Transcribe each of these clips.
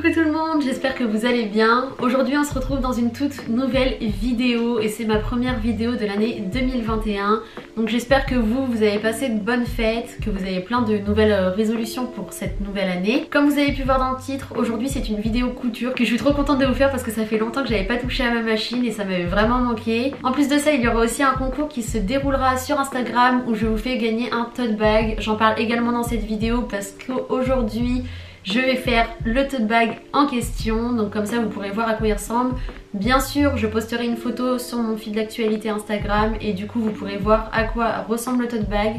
Coucou tout le monde, j'espère que vous allez bien. Aujourd'hui on se retrouve dans une toute nouvelle vidéo et c'est ma première vidéo de l'année 2021. Donc j'espère que vous avez passé de bonnes fêtes, que vous avez plein de nouvelles résolutions pour cette nouvelle année. Comme vous avez pu voir dans le titre, aujourd'hui c'est une vidéo couture que je suis trop contente de vous faire parce que ça fait longtemps que j'avais pas touché à ma machine et ça m'avait vraiment manqué. En plus de ça, il y aura aussi un concours qui se déroulera sur Instagram où je vous fais gagner un tote bag. J'en parle également dans cette vidéo parce qu'aujourd'hui je vais faire le tote bag en question, donc comme ça vous pourrez voir à quoi il ressemble. Bien sûr, je posterai une photo sur mon fil d'actualité Instagram et du coup vous pourrez voir à quoi ressemble le tote bag.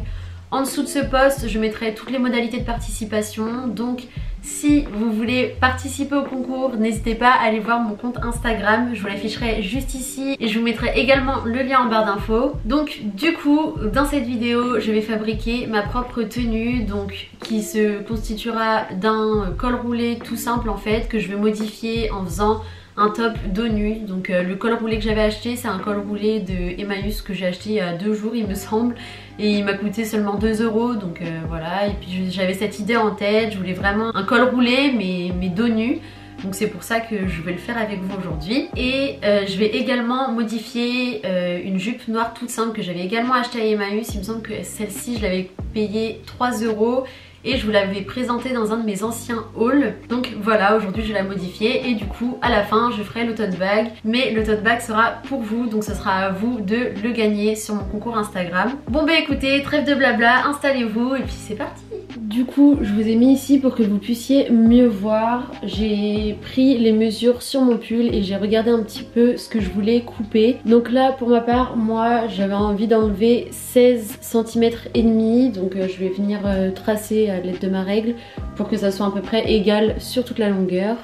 En dessous de ce post, je mettrai toutes les modalités de participation. Donc si vous voulez participer au concours, n'hésitez pas à aller voir mon compte Instagram. Je vous l'afficherai juste ici et je vous mettrai également le lien en barre d'infos. Donc du coup, dans cette vidéo, je vais fabriquer ma propre tenue, donc qui se constituera d'un col roulé tout simple en fait, que je vais modifier en faisant un top dos nu. Donc le col roulé que j'avais acheté, c'est un col roulé de Emmaüs que j'ai acheté il y a 2 jours il me semble, et il m'a coûté seulement 2 €. Donc voilà, et puis j'avais cette idée en tête, je voulais vraiment un col roulé mais dos nu. Donc c'est pour ça que je vais le faire avec vous aujourd'hui. Et je vais également modifier une jupe noire toute simple que j'avais également achetée à Emmaüs. Il me semble que celle-ci je l'avais payée 3 € et je vous l'avais présentée dans un de mes anciens hauls. Donc voilà, aujourd'hui je vais la modifier et du coup à la fin je ferai le tote bag. Mais le tote bag sera pour vous, donc ce sera à vous de le gagner sur mon concours Instagram. Bon bah écoutez, trêve de blabla, installez-vous et puis c'est parti. Du coup je vous ai mis ici pour que vous puissiez mieux voir. J'ai pris les mesures sur mon pull et j'ai regardé un petit peu ce que je voulais couper. Donc là pour ma part, moi j'avais envie d'enlever 16 cm et demi. Donc je vais venir tracer à l'aide de ma règle pour que ça soit à peu près égal sur toute la longueur.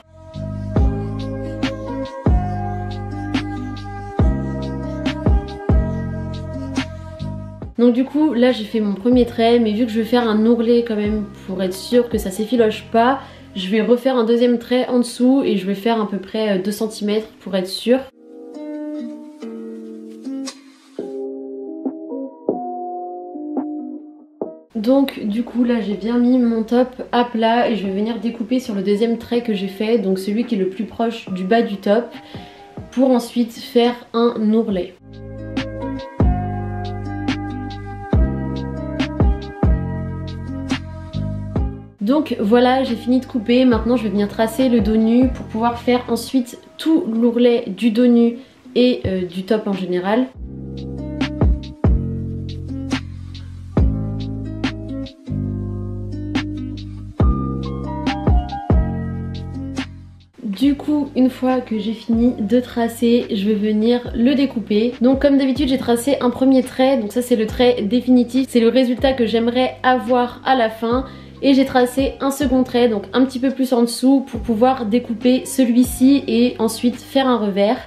Donc du coup là j'ai fait mon premier trait, mais vu que je vais faire un ourlet quand même pour être sûr que ça s'effiloche pas, je vais refaire un deuxième trait en dessous et je vais faire à peu près 2 cm pour être sûr. Donc du coup là j'ai bien mis mon top à plat et je vais venir découper sur le deuxième trait que j'ai fait, donc celui qui est le plus proche du bas du top, pour ensuite faire un ourlet. Donc voilà, j'ai fini de couper. Maintenant je vais venir tracer le dos nu pour pouvoir faire ensuite tout l'ourlet du dos nu et du top en général. Du coup, une fois que j'ai fini de tracer, je vais venir le découper. Donc comme d'habitude, j'ai tracé un premier trait, donc ça c'est le trait définitif, c'est le résultat que j'aimerais avoir à la fin. Et j'ai tracé un second trait, donc un petit peu plus en dessous, pour pouvoir découper celui-ci et ensuite faire un revers.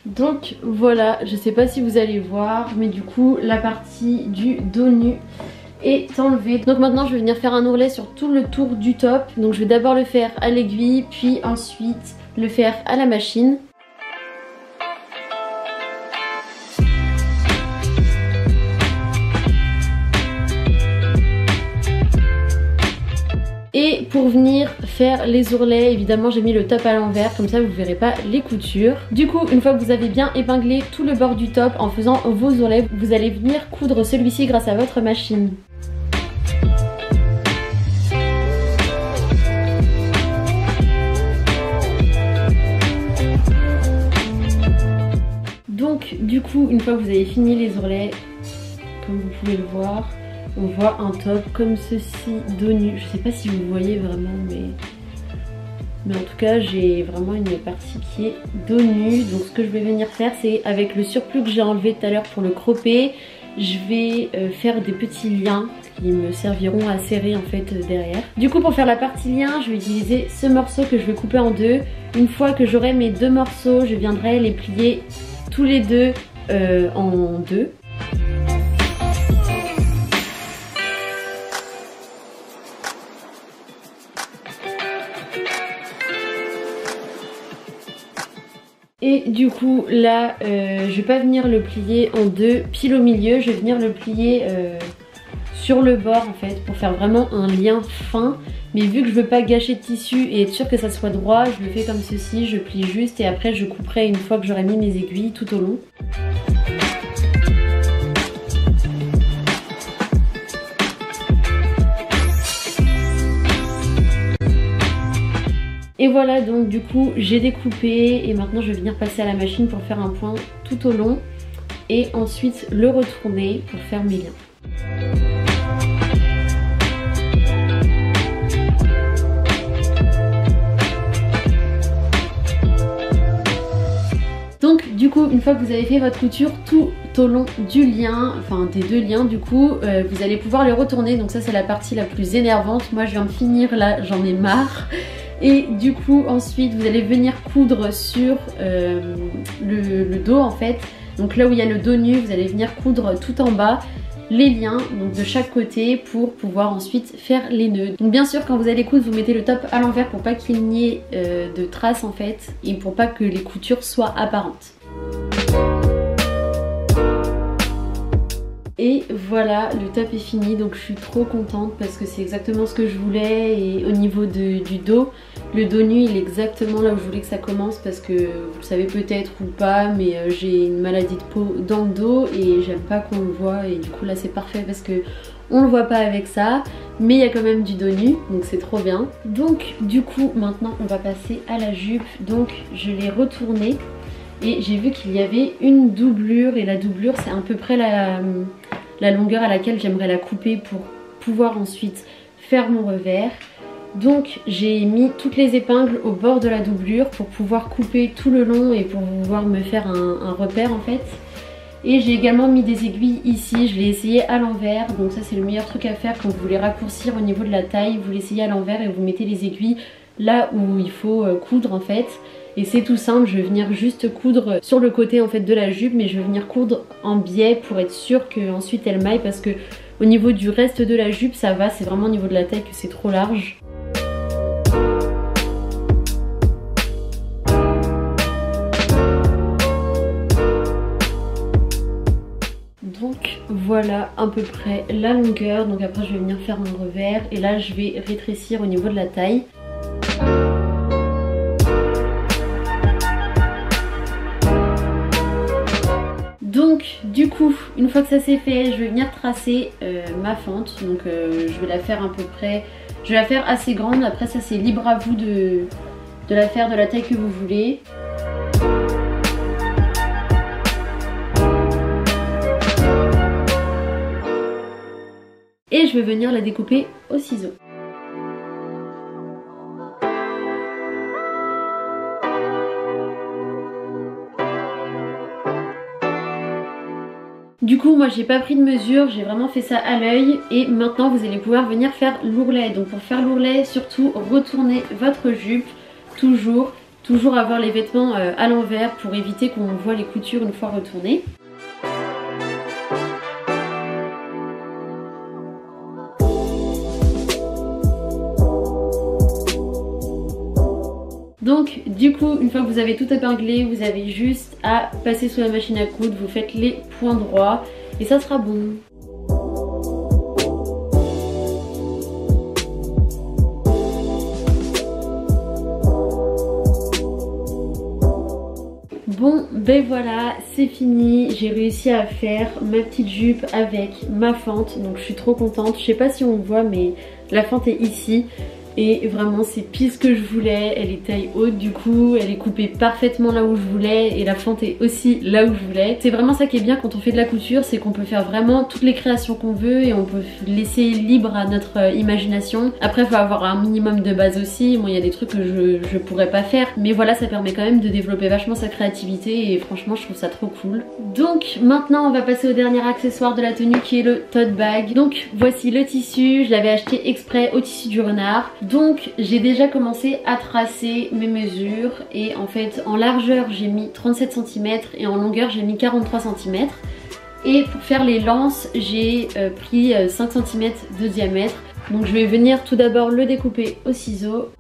Donc voilà, je sais pas si vous allez voir, mais du coup la partie du dos nu est enlevée. Donc maintenant je vais venir faire un ourlet sur tout le tour du top. Donc je vais d'abord le faire à l'aiguille, puis ensuite le faire à la machine. Et pour venir faire les ourlets, évidemment j'ai mis le top à l'envers, comme ça vous verrez pas les coutures. Du coup, une fois que vous avez bien épinglé tout le bord du top en faisant vos ourlets, vous allez venir coudre celui-ci grâce à votre machine. Donc du coup, une fois que vous avez fini les ourlets, comme vous pouvez le voir, on voit un top comme ceci, dos nu. Je sais pas si vous voyez vraiment, mais en tout cas j'ai vraiment une partie qui est dos nu. Donc ce que je vais venir faire, c'est avec le surplus que j'ai enlevé tout à l'heure pour le cropper, je vais faire des petits liens qui me serviront à serrer en fait derrière. Du coup pour faire la partie lien, je vais utiliser ce morceau que je vais couper en deux. Une fois que j'aurai mes deux morceaux, je viendrai les plier tous les deux en deux. Et du coup là je vais pas venir le plier en deux pile au milieu, je vais venir le plier sur le bord en fait pour faire vraiment un lien fin. Mais vu que je veux pas gâcher de tissu et être sûr que ça soit droit, je le fais comme ceci, je plie juste et après je couperai une fois que j'aurai mis mes aiguilles tout au long. Et voilà, donc du coup j'ai découpé et maintenant je vais venir passer à la machine pour faire un point tout au long et ensuite le retourner pour faire mes liens. Donc du coup une fois que vous avez fait votre couture tout au long du lien, enfin des deux liens du coup, vous allez pouvoir les retourner. Donc ça c'est la partie la plus énervante. Moi je viens de finir là, j'en ai marre. Et du coup ensuite vous allez venir coudre sur le dos en fait. Donc là où il y a le dos nu, vous allez venir coudre tout en bas les liens donc de chaque côté pour pouvoir ensuite faire les nœuds. Donc bien sûr quand vous allez coudre vous mettez le top à l'envers pour pas qu'il n'y ait de traces en fait et pour pas que les coutures soient apparentes. Et voilà, le top est fini, donc je suis trop contente parce que c'est exactement ce que je voulais. Et au niveau du dos, le dos nu il est exactement là où je voulais que ça commence parce que vous le savez peut-être ou pas, mais j'ai une maladie de peau dans le dos et j'aime pas qu'on le voit. Et du coup là c'est parfait parce que on le voit pas avec ça, mais il y a quand même du dos nu, donc c'est trop bien. Donc du coup maintenant on va passer à la jupe, donc je l'ai retournée. Et j'ai vu qu'il y avait une doublure et la doublure c'est à peu près la longueur à laquelle j'aimerais la couper pour pouvoir ensuite faire mon revers. Donc j'ai mis toutes les épingles au bord de la doublure pour pouvoir couper tout le long et pour pouvoir me faire un repère en fait. Et j'ai également mis des aiguilles ici, je l'ai essayé à l'envers, donc ça c'est le meilleur truc à faire quand vous voulez raccourcir au niveau de la taille, vous l'essayez à l'envers et vous mettez les aiguilles là où il faut coudre en fait. Et c'est tout simple, je vais venir juste coudre sur le côté en fait de la jupe, mais je vais venir coudre en biais pour être sûre qu'ensuite elle maille parce que au niveau du reste de la jupe ça va, c'est vraiment au niveau de la taille que c'est trop large. Donc voilà à peu près la longueur, donc après je vais venir faire mon revers et là je vais rétrécir au niveau de la taille. Donc du coup une fois que ça c'est fait, je vais venir tracer ma fente. Donc je vais la faire à peu près, je vais la faire assez grande. Après ça c'est libre à vous de la faire de la taille que vous voulez. Et je vais venir la découper au ciseau. Du coup moi j'ai pas pris de mesure, j'ai vraiment fait ça à l'œil et maintenant vous allez pouvoir venir faire l'ourlet. Donc pour faire l'ourlet surtout retournez votre jupe, toujours avoir les vêtements à l'envers pour éviter qu'on voit les coutures une fois retournées. Donc du coup une fois que vous avez tout épinglé, vous avez juste à passer sous la machine à coudre, vous faites les points droits et ça sera bon. Bon ben voilà, c'est fini, j'ai réussi à faire ma petite jupe avec ma fente, donc je suis trop contente. Je sais pas si on le voit mais la fente est ici. Et vraiment c'est pile ce que je voulais, elle est taille haute du coup, elle est coupée parfaitement là où je voulais et la fente est aussi là où je voulais. C'est vraiment ça qui est bien quand on fait de la couture, c'est qu'on peut faire vraiment toutes les créations qu'on veut et on peut laisser libre à notre imagination. Après il faut avoir un minimum de base aussi, moi il y a des trucs que je pourrais pas faire, mais voilà ça permet quand même de développer vachement sa créativité et franchement je trouve ça trop cool. Donc maintenant on va passer au dernier accessoire de la tenue qui est le tote bag. Donc voici le tissu, je l'avais acheté exprès au tissu du renard. Donc j'ai déjà commencé à tracer mes mesures et en fait en largeur j'ai mis 37 cm et en longueur j'ai mis 43 cm. Et pour faire les lances j'ai pris 5 cm de diamètre. Donc je vais venir tout d'abord le découper au ciseau.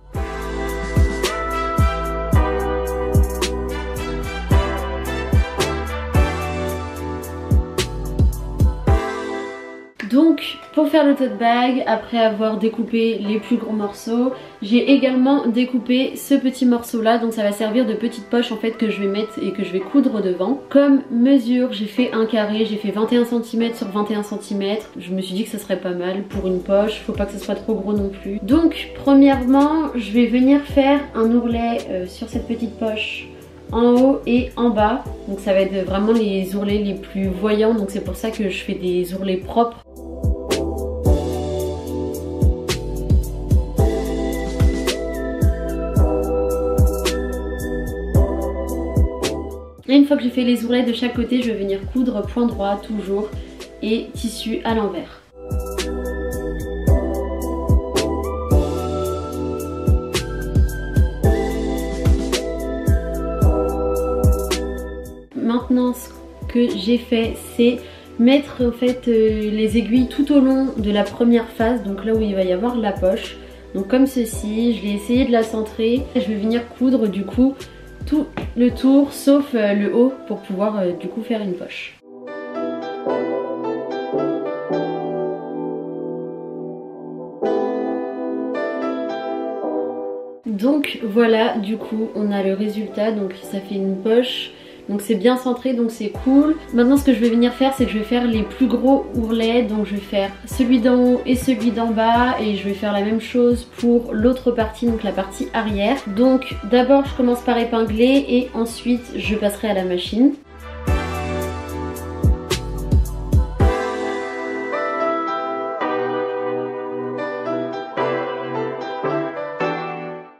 Donc pour faire le tote bag, après avoir découpé les plus gros morceaux, j'ai également découpé ce petit morceau là, donc ça va servir de petite poche en fait que je vais mettre et que je vais coudre devant. Comme mesure, j'ai fait un carré, j'ai fait 21 cm sur 21 cm. Je me suis dit que ça serait pas mal pour une poche, faut pas que ce soit trop gros non plus. Donc premièrement, je vais venir faire un ourlet sur cette petite poche en haut et en bas. Donc ça va être vraiment les ourlets les plus voyants, donc c'est pour ça que je fais des ourlets propres. Et une fois que j'ai fait les ourlets de chaque côté, je vais venir coudre point droit toujours et tissu à l'envers. Maintenant ce que j'ai fait, c'est mettre en fait les aiguilles tout au long de la première phase, donc là où il va y avoir la poche. Donc comme ceci, je vais essayer de la centrer. Je vais venir coudre du coup tout le tour sauf le haut pour pouvoir du coup faire une poche. Donc voilà, du coup on a le résultat, donc ça fait une poche. Donc c'est bien centré, donc c'est cool. Maintenant ce que je vais venir faire, c'est que je vais faire les plus gros ourlets. Donc je vais faire celui d'en haut et celui d'en bas. Et je vais faire la même chose pour l'autre partie, donc la partie arrière. Donc d'abord je commence par épingler et ensuite je passerai à la machine.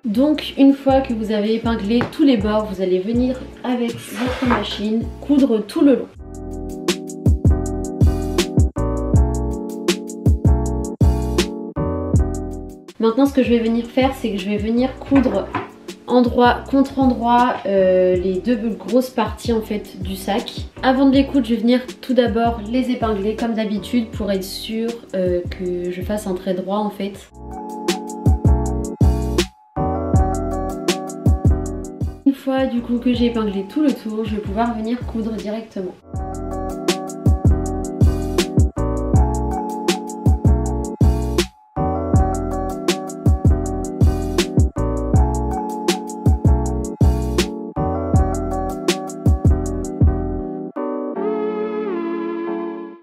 Donc une fois que vous avez épinglé tous les bords, vous allez venir avec votre machine coudre tout le long. Maintenant ce que je vais venir faire, c'est que je vais venir coudre endroit contre endroit les deux grosses parties en fait du sac. Avant de les coudre, je vais venir tout d'abord les épingler comme d'habitude pour être sûr que je fasse un trait droit en fait. Une fois du coup que j'ai épinglé tout le tour, je vais pouvoir venir coudre directement.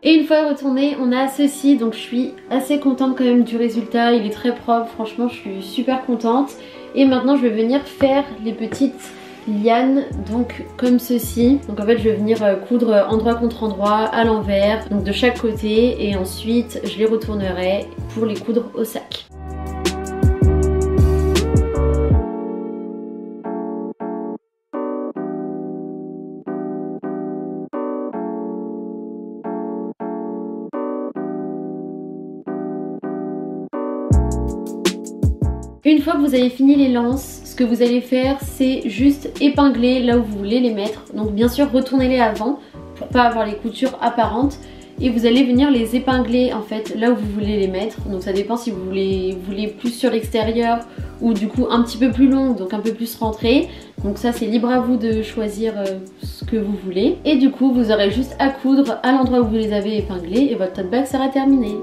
Et une fois retourné, on a ceci, donc je suis assez contente quand même du résultat, il est très propre, franchement je suis super contente. Et maintenant je vais venir faire les petites lianes, donc comme ceci. Donc en fait je vais venir coudre endroit contre endroit à l'envers, donc de chaque côté, et ensuite je les retournerai pour les coudre au sac. Une fois que vous avez fini les lances, ce que vous allez faire, c'est juste épingler là où vous voulez les mettre. Donc bien sûr, retournez-les avant pour pas avoir les coutures apparentes. Et vous allez venir les épingler en fait là où vous voulez les mettre. Donc ça dépend si vous voulez plus sur l'extérieur ou du coup un petit peu plus long, donc un peu plus rentré. Donc ça c'est libre à vous de choisir ce que vous voulez. Et du coup vous aurez juste à coudre à l'endroit où vous les avez épinglés et votre tote bag sera terminé.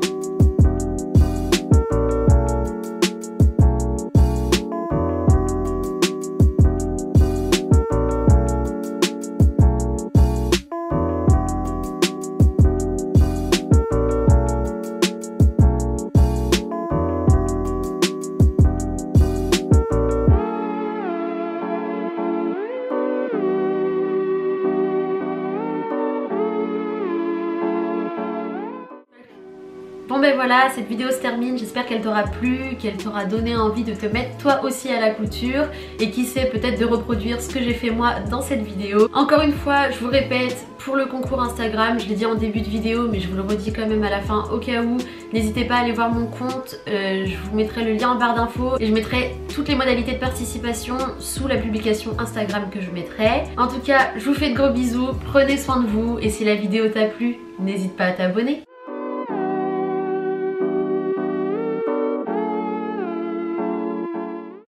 Bon ben voilà, cette vidéo se termine, j'espère qu'elle t'aura plu, qu'elle t'aura donné envie de te mettre toi aussi à la couture et qui sait peut-être de reproduire ce que j'ai fait moi dans cette vidéo. Encore une fois, je vous répète, pour le concours Instagram, je l'ai dit en début de vidéo mais je vous le redis quand même à la fin au cas où, n'hésitez pas à aller voir mon compte, je vous mettrai le lien en barre d'infos et je mettrai toutes les modalités de participation sous la publication Instagram que je mettrai. En tout cas, je vous fais de gros bisous, prenez soin de vous et si la vidéo t'a plu, n'hésite pas à t'abonner.